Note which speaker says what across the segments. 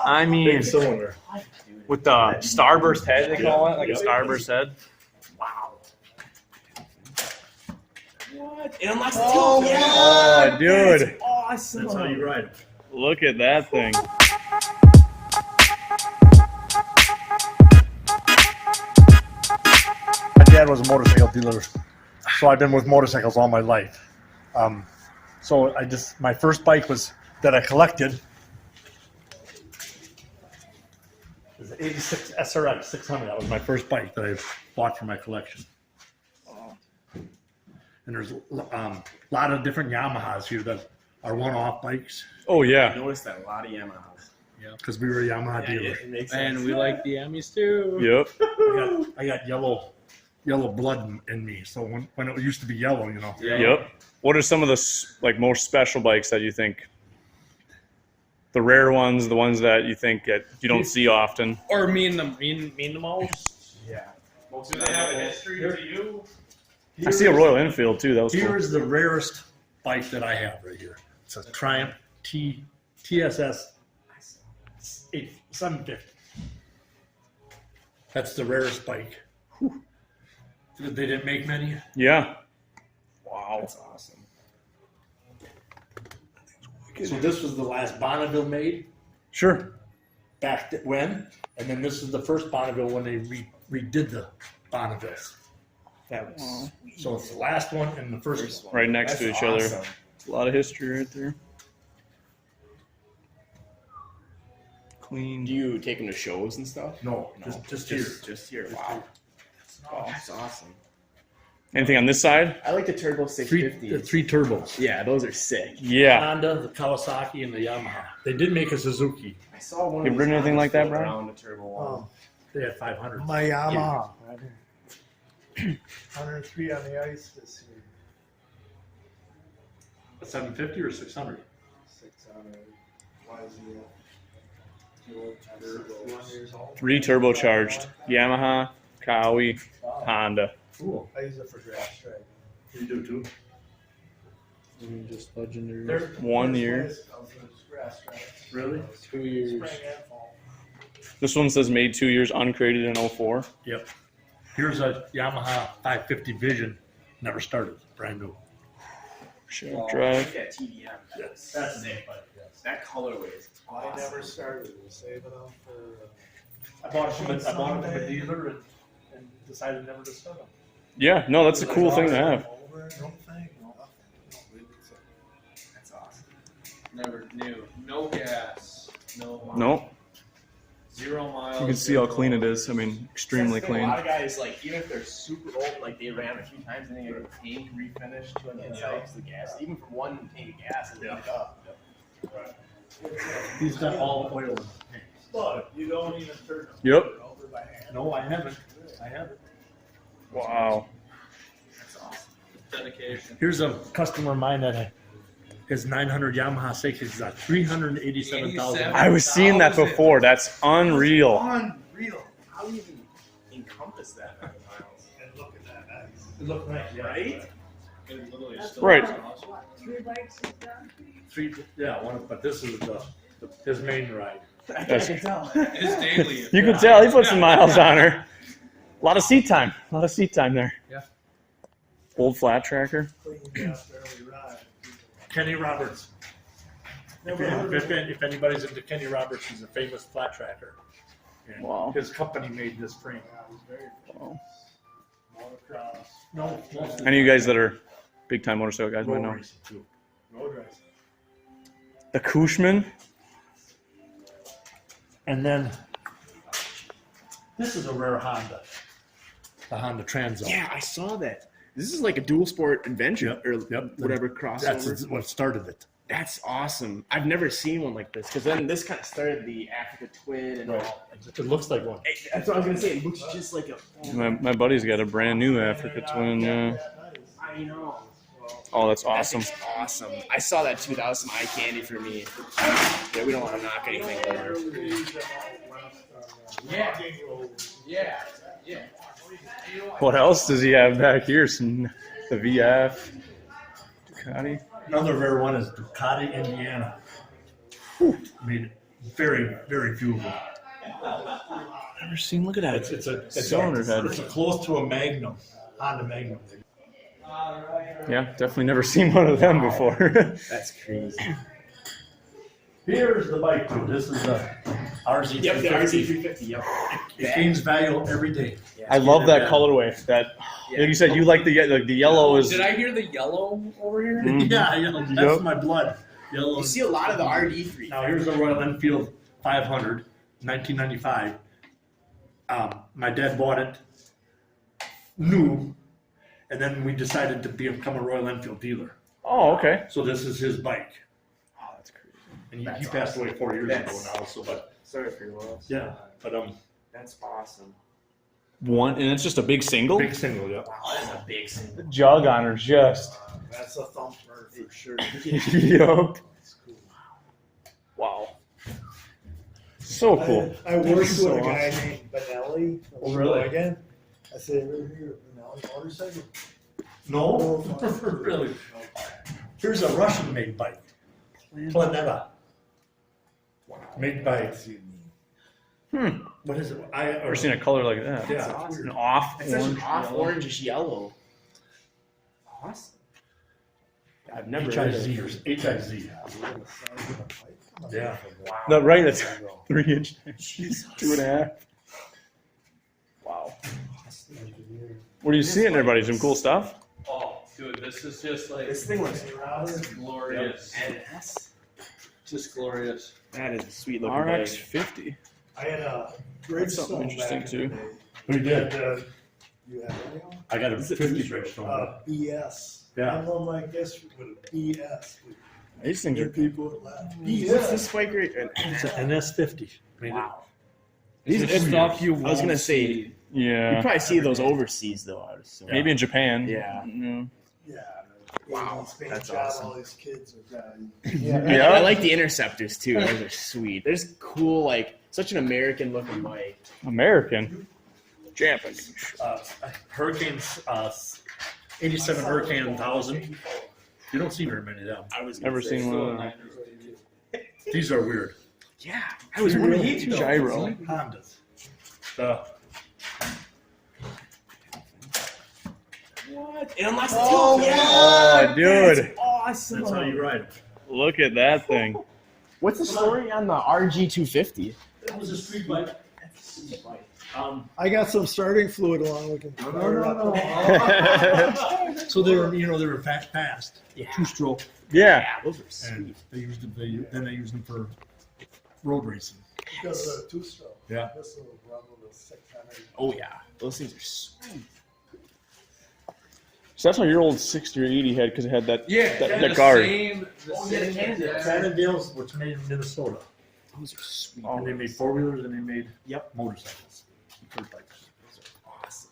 Speaker 1: I mean,
Speaker 2: Big cylinder.
Speaker 1: with the starburst head, they call it, like a starburst head.
Speaker 3: Wow. What? It unlocks the
Speaker 1: Oh,
Speaker 3: tilt.
Speaker 1: yeah. Dude.
Speaker 3: That's awesome.
Speaker 2: That's how you ride.
Speaker 1: Look at that thing.
Speaker 2: My dad was a motorcycle dealer, so I've been with motorcycles all my life. So my first bike that I collected was the 86 SRX 600. That was my first bike that I bought for my collection. And there's a lot of different Yamahas here that are one-off bikes.
Speaker 1: Oh,
Speaker 3: I
Speaker 1: yeah.
Speaker 3: noticed that a lot of Yamahas.
Speaker 2: Yeah, because we were a Yamaha dealer.
Speaker 3: It makes sense.
Speaker 4: And we like the Emmys too.
Speaker 1: Yep.
Speaker 2: I got yellow blood in me. So when it used to be yellow, you know.
Speaker 4: Yeah.
Speaker 1: Yep. What are some of the most special bikes that you think? The rare ones, the ones that you think that you don't see often.
Speaker 4: Or mean the most.
Speaker 3: Yeah.
Speaker 4: Do they have a history to you?
Speaker 1: I see a Royal Enfield too. That was cool.
Speaker 2: Here's the rarest bike that I have right here. It's a Triumph TSS 750. That's the rarest bike. Whew. They didn't make many.
Speaker 1: Yeah. Wow.
Speaker 3: That's awesome.
Speaker 2: So this was the last Bonneville made
Speaker 1: Sure.
Speaker 2: back when, and then this is the first Bonneville when they redid the Bonnevilles. That was, so it's the last one and the first one.
Speaker 1: Right next to
Speaker 3: That's
Speaker 1: each other.
Speaker 3: awesome.
Speaker 1: A lot of history right there. Clean.
Speaker 3: Do you take them to shows and stuff?
Speaker 2: No, just here.
Speaker 3: Just here. Wow. Oh, that's awesome.
Speaker 1: Anything on this side?
Speaker 3: I like the Turbo 650.
Speaker 2: Three turbos.
Speaker 3: Yeah, those are sick.
Speaker 1: Yeah.
Speaker 2: Honda, the Kawasaki, and the Yamaha. They did make a Suzuki.
Speaker 3: I saw one.
Speaker 1: You
Speaker 3: of
Speaker 1: ridden
Speaker 3: these
Speaker 1: anything like that,
Speaker 3: float
Speaker 1: Brian?
Speaker 3: around the Turbo one.
Speaker 5: Oh,
Speaker 2: They had 500.
Speaker 5: my Yamaha. 103 on the ice this year.
Speaker 2: 750 or 600?
Speaker 5: 600. Why is he 61 years old?
Speaker 1: 3 turbocharged. Yamaha, Cowie, Honda.
Speaker 2: Cool.
Speaker 5: I use it for grass drag.
Speaker 2: You do too.
Speaker 4: Just legendary.
Speaker 2: They're
Speaker 1: 1 year.
Speaker 5: Grass drag.
Speaker 2: really?
Speaker 4: 2 years.
Speaker 5: Spring and fall.
Speaker 1: This one says made 2 years, uncrated in 04.
Speaker 2: Yep. Here's a Yamaha 550 Vision. Never started. Brand new.
Speaker 1: Shaft drive.
Speaker 3: Yeah, TDM.
Speaker 2: Yes. That's the same bike. Yes.
Speaker 3: That colorway is
Speaker 5: I
Speaker 3: awesome.
Speaker 5: never started. We save it up for.
Speaker 2: I bought it from a dealer and decided never to start them.
Speaker 1: Yeah, no, that's a cool thing to have.
Speaker 5: Over and nothing.
Speaker 3: That's awesome.
Speaker 4: Never knew. No gas. No miles.
Speaker 1: Nope.
Speaker 4: 0 miles.
Speaker 1: You can see how clean it is. I mean, extremely
Speaker 3: That's the thing,
Speaker 1: clean.
Speaker 3: A lot of guys, like, even if they're super old, like, they ran a few times and they get a tank refinished to the inside because the gas, even from one tank of gas, is lit up.
Speaker 2: He's got all oil in the tanks.
Speaker 5: Look, you don't even turn them
Speaker 1: Yep.
Speaker 5: over by hand.
Speaker 2: No, I haven't. I haven't.
Speaker 1: Wow.
Speaker 3: That's awesome.
Speaker 4: Dedication.
Speaker 2: Here's a customer of mine that his 900 Yamaha Seiko is at 387,000.
Speaker 1: I was seeing that before. That's unreal.
Speaker 5: Unreal.
Speaker 3: How do you even encompass that many miles?
Speaker 5: And look at that ice.
Speaker 2: It looked nice, yeah.
Speaker 3: Right?
Speaker 4: It literally still
Speaker 1: Right.
Speaker 4: looks awesome.
Speaker 6: 3 bikes is done?
Speaker 2: Three, yeah, one. But this is his main ride.
Speaker 3: I can tell.
Speaker 4: His daily.
Speaker 1: You can tell he put some miles on her. A lot of seat time. A lot of seat time there.
Speaker 4: Yeah.
Speaker 1: Old flat tracker.
Speaker 5: Clean after every ride.
Speaker 2: Kenny Roberts. If anybody's into Kenny Roberts, he's a famous flat tracker. And
Speaker 1: Wow.
Speaker 2: his company made this frame.
Speaker 5: Yeah, it was very
Speaker 1: Wow.
Speaker 5: motocross.
Speaker 2: No, mostly
Speaker 1: Any of you guys that are big time motorcycle guys might
Speaker 2: road
Speaker 1: know.
Speaker 2: racing too. Road racing.
Speaker 1: The Cushman.
Speaker 2: And then this is a rare Honda. The Honda Transo.
Speaker 3: Yeah, I saw that. This is like a dual sport adventure or
Speaker 2: Yep.
Speaker 3: whatever crossover.
Speaker 2: That's what started it.
Speaker 3: That's awesome. I've never seen one like this because then this kind of started the Africa Twin and all.
Speaker 2: It looks like one.
Speaker 3: Hey, that's what I was gonna say. It looks just like a.
Speaker 1: My buddy's got a brand new Africa Twin. Yeah.
Speaker 3: I know.
Speaker 1: Oh, that's
Speaker 3: That
Speaker 1: awesome.
Speaker 3: thing's awesome. I saw that too. That was some eye candy for me. Yeah, we don't want to knock anything over.
Speaker 5: Yeah.
Speaker 3: Yeah. Yeah.
Speaker 1: What else does he have back here? Some the VF, Ducati.
Speaker 2: Another rare one is Ducati Indiana. Made Very, very few of them.
Speaker 1: Never seen. Look at that.
Speaker 2: It's
Speaker 1: cylinder head.
Speaker 2: It's close to a Magnum, Honda Magnum.
Speaker 1: Yeah, definitely never seen one of them before.
Speaker 3: That's crazy.
Speaker 2: Here's the bike too. This is a RZ350.
Speaker 3: Yep, the RZ350. Yep.
Speaker 2: It gains value every day.
Speaker 1: I love that colorway. That, like you said, you like the yellow is.
Speaker 4: Did I hear the yellow over here?
Speaker 1: Mhm.
Speaker 2: Yeah, that's my blood. Yellow.
Speaker 3: You see a lot of the RD3.
Speaker 2: Now here's the Royal Enfield 500, 1995. My dad bought it new, and then we decided to become a Royal Enfield dealer.
Speaker 1: Oh, okay.
Speaker 2: So this is his bike,
Speaker 1: Oh, that's crazy.
Speaker 2: and he
Speaker 3: That's
Speaker 2: passed away 4 years ago
Speaker 3: That's-
Speaker 2: now. So, but
Speaker 3: Sorry for your loss.
Speaker 2: yeah, but
Speaker 3: That's awesome.
Speaker 1: One, and it's just a big single.
Speaker 2: big single, yeah.
Speaker 3: Wow, that's a big single.
Speaker 1: The jug on her, just.
Speaker 5: That's a thumper for sure.
Speaker 1: Yup. Wow. So cool.
Speaker 5: I worked
Speaker 1: So
Speaker 5: with a guy named Benelli.
Speaker 2: Oh, really?
Speaker 5: Again, I said, "Ever hear of Benelli motorcycle?"
Speaker 2: No, really. Here's a Russian-made bike, Panda. Made by what is it?
Speaker 1: Never seen a color like that.
Speaker 2: Yeah,
Speaker 3: awesome.
Speaker 1: An off
Speaker 3: It's such an
Speaker 1: orange.
Speaker 3: off
Speaker 1: yellow.
Speaker 3: orangish yellow. Awesome. I've never heard of
Speaker 2: HIZ or HIZ. Yeah.
Speaker 3: Wow.
Speaker 1: No, right. That's 3 inch. 2.5. Wow. What are you seeing there, buddy? Some cool stuff.
Speaker 4: Oh, dude, this is just like
Speaker 3: This thing was
Speaker 4: glorious.
Speaker 3: NS.
Speaker 4: Just glorious.
Speaker 3: That is a sweet looking
Speaker 1: RX
Speaker 3: bike.
Speaker 1: 50.
Speaker 5: I had a
Speaker 1: That's
Speaker 5: bridge
Speaker 1: something
Speaker 5: stone
Speaker 1: interesting,
Speaker 5: back
Speaker 1: too.
Speaker 5: in the day.
Speaker 2: We did.
Speaker 5: You have any of them?
Speaker 2: I got a
Speaker 3: Is it
Speaker 2: 50 bridge.
Speaker 5: BS.
Speaker 2: Yeah.
Speaker 5: I'm on like this with a BS.
Speaker 1: These things are.
Speaker 5: People that laugh.
Speaker 3: What's
Speaker 5: BS.
Speaker 3: this bike right?
Speaker 2: It's an NS50.
Speaker 3: Wow.
Speaker 2: These
Speaker 3: These stuff you I was gonna say you
Speaker 1: Yeah.
Speaker 3: probably see those overseas though. I would assume.
Speaker 1: Maybe in Japan.
Speaker 3: Yeah.
Speaker 5: Yeah.
Speaker 3: Wow,
Speaker 5: Spain
Speaker 3: that's
Speaker 5: job,
Speaker 3: awesome.
Speaker 5: All these kids are dying.
Speaker 1: Yeah.
Speaker 3: I like the Interceptors too. Those are sweet. They're just cool, like such an American looking bike.
Speaker 1: American. Japanese.
Speaker 2: Hurricanes, 87 Hurricane 1000. You don't see very many of them.
Speaker 3: I was
Speaker 1: Never seen one of them.
Speaker 2: These are weird.
Speaker 3: Yeah, I was wondering.
Speaker 1: Gyro.
Speaker 2: Hondas.
Speaker 3: What? It unlocks the
Speaker 5: Oh,
Speaker 3: tilt.
Speaker 1: Oh, dude.
Speaker 3: That's awesome.
Speaker 2: That's how you ride them.
Speaker 1: Look at that thing.
Speaker 3: What's the story on the RG250?
Speaker 2: That was a street bike.
Speaker 5: I got some starting fluid along. We can fire it up.
Speaker 2: So they were fast.
Speaker 3: Yeah.
Speaker 2: Two-stroke.
Speaker 1: Yeah.
Speaker 3: Yeah, those are
Speaker 2: And
Speaker 3: sweet.
Speaker 2: they used them. Then they used them for road racing.
Speaker 5: Because of the two-stroke.
Speaker 2: Yeah.
Speaker 5: This will run with a 600.
Speaker 3: Oh yeah, those things are sweet.
Speaker 1: So that's how your old 60 or 80 had, because it had that,
Speaker 4: Yeah,
Speaker 1: that
Speaker 4: the
Speaker 1: guard.
Speaker 4: same. The
Speaker 3: Oh, yeah,
Speaker 4: same
Speaker 3: Canada.
Speaker 4: exact-
Speaker 2: Cannondales, which made in Minnesota.
Speaker 3: Those are sweet.
Speaker 2: And they made four-wheelers and they made
Speaker 3: Yep.
Speaker 2: motorcycles. Dirt bikes.
Speaker 3: Those are awesome.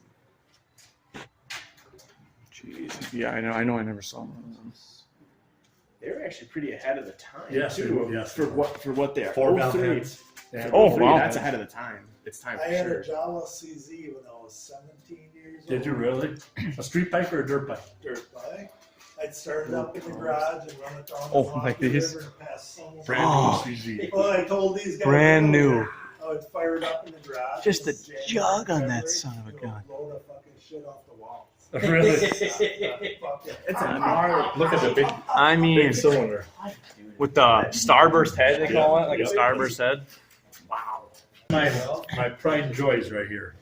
Speaker 1: Jeez. Yeah, I know. I never saw one of them.
Speaker 3: They were actually pretty ahead of the time.
Speaker 2: Yes, they
Speaker 3: too,
Speaker 2: were, yes.
Speaker 3: For what they are.
Speaker 2: Four
Speaker 3: 03.
Speaker 2: valve heads. Yeah.
Speaker 1: Oh,
Speaker 3: For 03,
Speaker 1: wow.
Speaker 3: That's ahead of the time. It's time
Speaker 5: I
Speaker 3: for
Speaker 5: had
Speaker 3: sure.
Speaker 5: a Jawa CZ when I was 17 years old.
Speaker 2: Did you really? A street bike or a dirt bike?
Speaker 5: Dirt bike. I'd start it up in the garage and run it down the
Speaker 1: Oh,
Speaker 5: Rocky
Speaker 1: like these?
Speaker 5: River and past Snowmobile.
Speaker 2: Brand
Speaker 1: Oh.
Speaker 2: new CZ.
Speaker 5: Well, I told these guys.
Speaker 1: Brand new.
Speaker 5: I would fire it up in the garage.
Speaker 1: Just the
Speaker 5: and jam
Speaker 1: jug
Speaker 5: it in
Speaker 1: on that
Speaker 5: February,
Speaker 1: son of a
Speaker 5: it'll
Speaker 1: gun.
Speaker 5: Blow the fucking shit off the wall.
Speaker 2: Really?
Speaker 3: It's a gnarly.
Speaker 2: Look at the big,
Speaker 1: I mean,
Speaker 2: big cylinder.
Speaker 1: with the starburst head, they call it, like a starburst head.
Speaker 3: Wow.
Speaker 2: My pride and joys right here.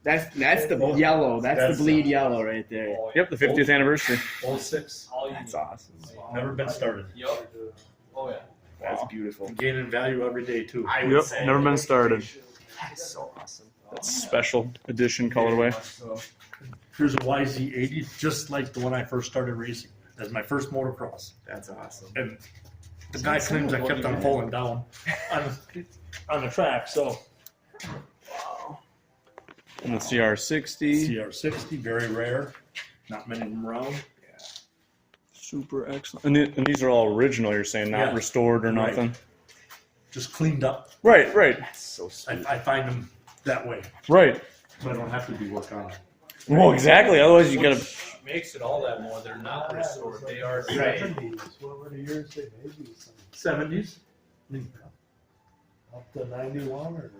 Speaker 3: That's the yellow. That's
Speaker 2: That's-
Speaker 3: the bleed yellow right there.
Speaker 1: Yep, the 50th anniversary.
Speaker 2: 06.
Speaker 4: All you
Speaker 3: That's
Speaker 4: need.
Speaker 3: awesome.
Speaker 2: Never been started.
Speaker 4: Yup. Oh yeah.
Speaker 3: That's beautiful.
Speaker 2: Gaining value every day too.
Speaker 3: I would
Speaker 1: Yep,
Speaker 3: say.
Speaker 1: never been started.
Speaker 3: That is so awesome.
Speaker 1: That's special edition colorway.
Speaker 2: Here's a YZ80, just like the one I first started racing. That's my first motocross.
Speaker 3: That's awesome.
Speaker 2: And the guy claims I kept on falling down on the track. So
Speaker 1: And the CR60.
Speaker 2: CR60, very rare. Not many of them around.
Speaker 1: Super excellent. And these are all original, you're saying, not
Speaker 2: Yeah.
Speaker 1: restored or
Speaker 2: Right.
Speaker 1: nothing?
Speaker 2: Just cleaned up.
Speaker 1: Right, right,
Speaker 3: That's so sweet.
Speaker 2: I find them that way.
Speaker 1: right.
Speaker 2: So I don't have to do work on them.
Speaker 1: Well, exactly. Otherwise, you gotta.
Speaker 4: Makes it all that more. They're not restored. They are.
Speaker 3: Right.
Speaker 5: 70s. What were the years they made these things?
Speaker 2: 70s.
Speaker 5: Up to 91 or?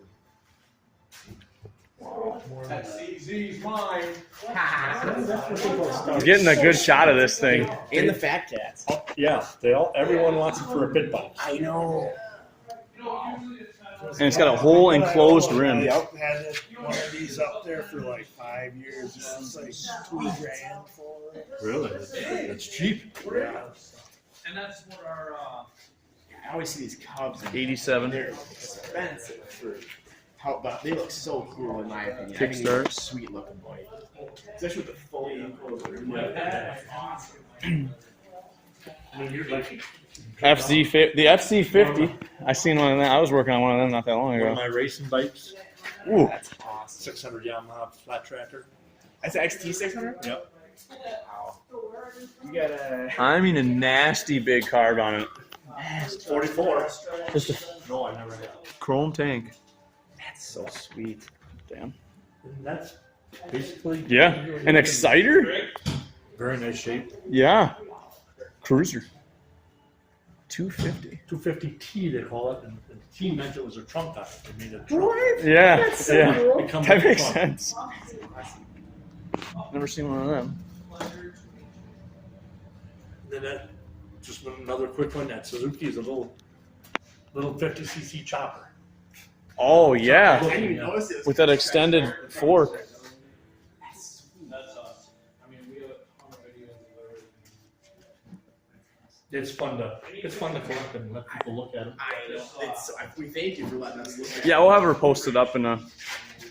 Speaker 5: More than that.
Speaker 4: CZ's mine.
Speaker 1: I'm getting a good shot of this thing.
Speaker 3: And the fat cats.
Speaker 2: Yeah, everyone wants it for a pit box.
Speaker 3: I know.
Speaker 1: And it's got a whole enclosed rim.
Speaker 5: Yep, had one of these up there for like 5 years. It was like $2,000 for it.
Speaker 2: Really? That's cheap.
Speaker 5: Yeah.
Speaker 4: And that's what our,
Speaker 3: I always see these Cubs. And
Speaker 1: 87.
Speaker 3: they're expensive for how, but they look so cool in my opinion. I think
Speaker 1: Kickstart.
Speaker 3: they're a sweet looking bike, especially with the fully enclosed rim. That's awesome.
Speaker 2: I mean, you're like
Speaker 1: the FC50. I seen one of them. I was working on one of them not that long
Speaker 2: one of
Speaker 1: ago.
Speaker 2: my racing bikes,
Speaker 1: Ooh,
Speaker 3: That's awesome.
Speaker 2: 600 Yamaha flat tracker.
Speaker 3: That's an XT600.
Speaker 2: Yep.
Speaker 3: Wow. You got a
Speaker 1: I mean a nasty big carb on it.
Speaker 2: 44.
Speaker 1: Just a
Speaker 2: No, I never had.
Speaker 1: chrome tank.
Speaker 3: That's so sweet.
Speaker 1: Damn.
Speaker 2: And that's basically.
Speaker 1: Yeah, an exciter.
Speaker 2: Very nice shape.
Speaker 1: Yeah, cruiser. 250.
Speaker 2: 250T they call it, and the T meant it was a trunk tire. They made a trunk.
Speaker 1: Yeah, yeah.
Speaker 2: It comes
Speaker 1: That
Speaker 2: with a
Speaker 1: makes
Speaker 2: trunk.
Speaker 1: sense. Never seen one of them.
Speaker 2: Then that, just another quick one. That Suzuki is a little 50cc chopper.
Speaker 1: Oh yeah,
Speaker 3: I didn't even notice it.
Speaker 1: with that extended fork.
Speaker 4: that's us. I mean, we have a ton of videos of everything.
Speaker 2: It's fun to collect and let people look at them.
Speaker 3: I know. We thank you for letting us look at
Speaker 1: Yeah, we'll have her posted up in a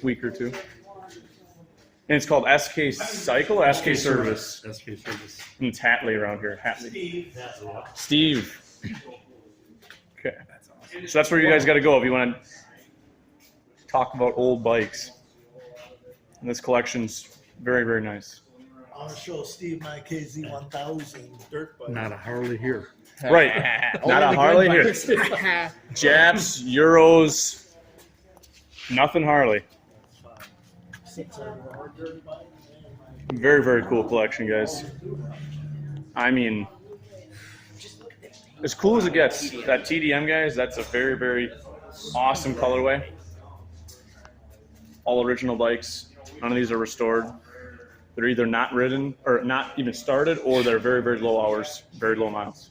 Speaker 1: week or two. And it's called SK Cycle, SK Service.
Speaker 2: SK Service.
Speaker 1: And it's Hatley around here. Hatley.
Speaker 2: Yeah.
Speaker 1: Steve. Okay. So that's where you guys got to go if you want to talk about old bikes. And this collection's very, very nice.
Speaker 5: I want to show Steve my KZ1000 dirt bike.
Speaker 2: Not a Harley here.
Speaker 1: Right. Not a Harley here. Japs, Euros, nothing Harley.
Speaker 5: 600 dirt bike.
Speaker 1: Very, very cool collection, guys. I mean, as cool as it gets. That TDM, guys, that's a very, very awesome colorway. All original bikes. None of these are restored. They're either not ridden or not even started, or they're very, very low hours, very low miles.